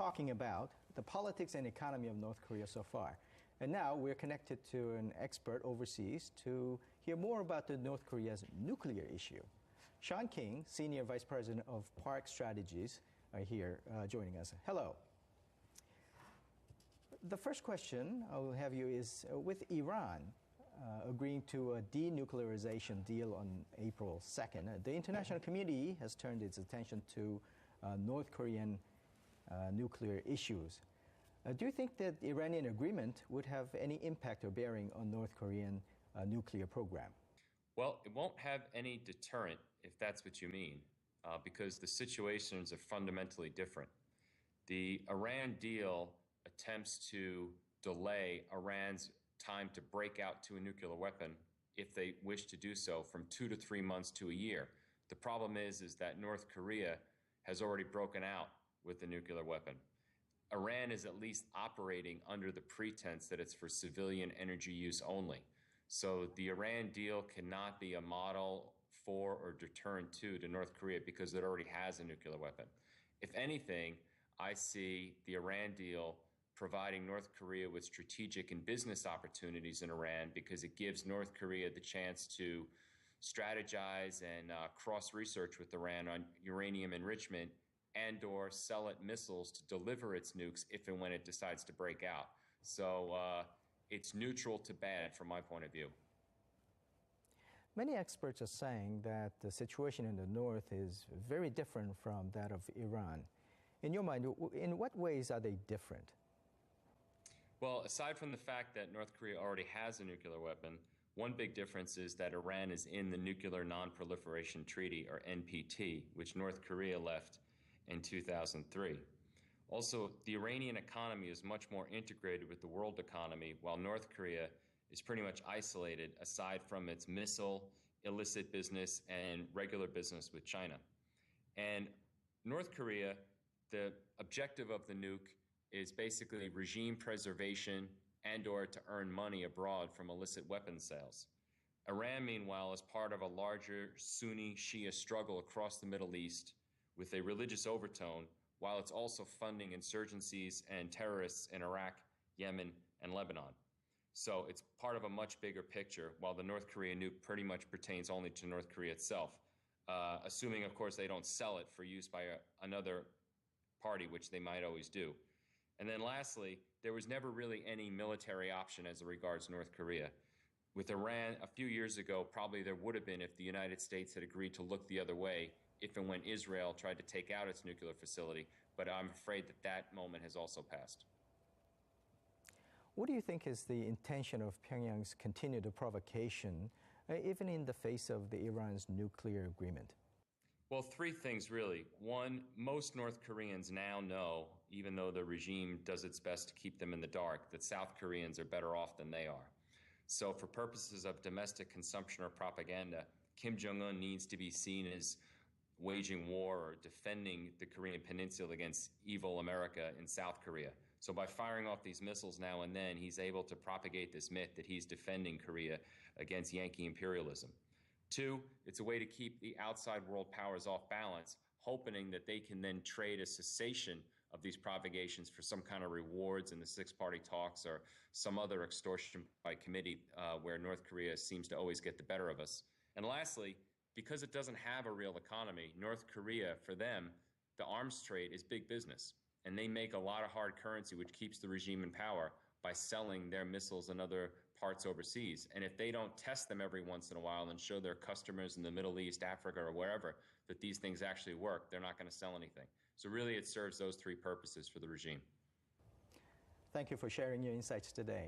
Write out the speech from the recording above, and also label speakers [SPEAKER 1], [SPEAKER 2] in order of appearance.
[SPEAKER 1] talking about the politics and economy of North Korea so far. And now we're connected to an expert overseas to hear more about the North Korea's nuclear issue. Sean King, Senior Vice President of Park Strategies, are here joining us. Hello. The first question I will have you is, with Iran agreeing to a denuclearization deal on April 2nd, the international community has turned its attention to North Korean nuclear issues. Do you think that the Iranian agreement would have any impact or bearing on North Korean nuclear program?
[SPEAKER 2] Well, it won't have any deterrent, if that's what you mean, because the situations are fundamentally different. The Iran deal attempts to delay Iran's time to break out to a nuclear weapon, if they wish to do so, from 2 to 3 months to a year. The problem is that North Korea has already broken out with the nuclear weapon. Iran is at least operating under the pretense that it's for civilian energy use only. So the Iran deal cannot be a model for or deterrent to North Korea because it already has a nuclear weapon. If anything, I see the Iran deal providing North Korea with strategic and business opportunities in Iran because it gives North Korea the chance to strategize and cross-research with Iran on uranium enrichment and/or sell it missiles to deliver its nukes if and when it decides to break out. So it's neutral to bad from my point of view.
[SPEAKER 1] Many experts are saying that the situation in the north is very different from that of Iran. In your mind, in what ways are they different?
[SPEAKER 2] Well, aside from the fact that North Korea already has a nuclear weapon, one big difference is that Iran is in the Nuclear Non-Proliferation Treaty, or NPT, which North Korea left in 2003. Also, the Iranian economy is much more integrated with the world economy, while North Korea is pretty much isolated aside from its missile, illicit business, and regular business with China. And North Korea, the objective of the nuke is basically regime preservation and/or to earn money abroad from illicit weapons sales. Iran, meanwhile, is part of a larger Sunni-Shia struggle across the Middle East with a religious overtone, while it's also funding insurgencies and terrorists in Iraq, Yemen, and Lebanon. So it's part of a much bigger picture, while the North Korean nuke pretty much pertains only to North Korea itself, assuming, of course, they don't sell it for use by another party, which they might always do. And then lastly, there was never really any military option as regards North Korea. With Iran, a few years ago, probably there would have been if the United States had agreed to look the other way if and when Israel tried to take out its nuclear facility, but I'm afraid that that moment has also passed.
[SPEAKER 1] What do you think is the intention of Pyongyang's continued provocation, even in the face of the Iran's nuclear agreement?
[SPEAKER 2] Well, three things really. One, most North Koreans now know, even though the regime does its best to keep them in the dark, that South Koreans are better off than they are. So for purposes of domestic consumption or propaganda, Kim Jong-un needs to be seen as waging war or defending the Korean peninsula against evil America in South Korea. So by firing off these missiles now and then, he's able to propagate this myth that he's defending Korea against Yankee imperialism. Two, it's a way to keep the outside world powers off balance, hoping that they can then trade a cessation of these provocations for some kind of rewards in the six-party talks or some other extortion by committee where North Korea seems to always get the better of us. And lastly, because it doesn't have a real economy, North Korea, for them, the arms trade is big business. And they make a lot of hard currency, which keeps the regime in power by selling their missiles and other parts overseas. And if they don't test them every once in a while and show their customers in the Middle East, Africa, or wherever that these things actually work, they're not going to sell anything. So really it serves those three purposes for the regime.
[SPEAKER 1] Thank you for sharing your insights today.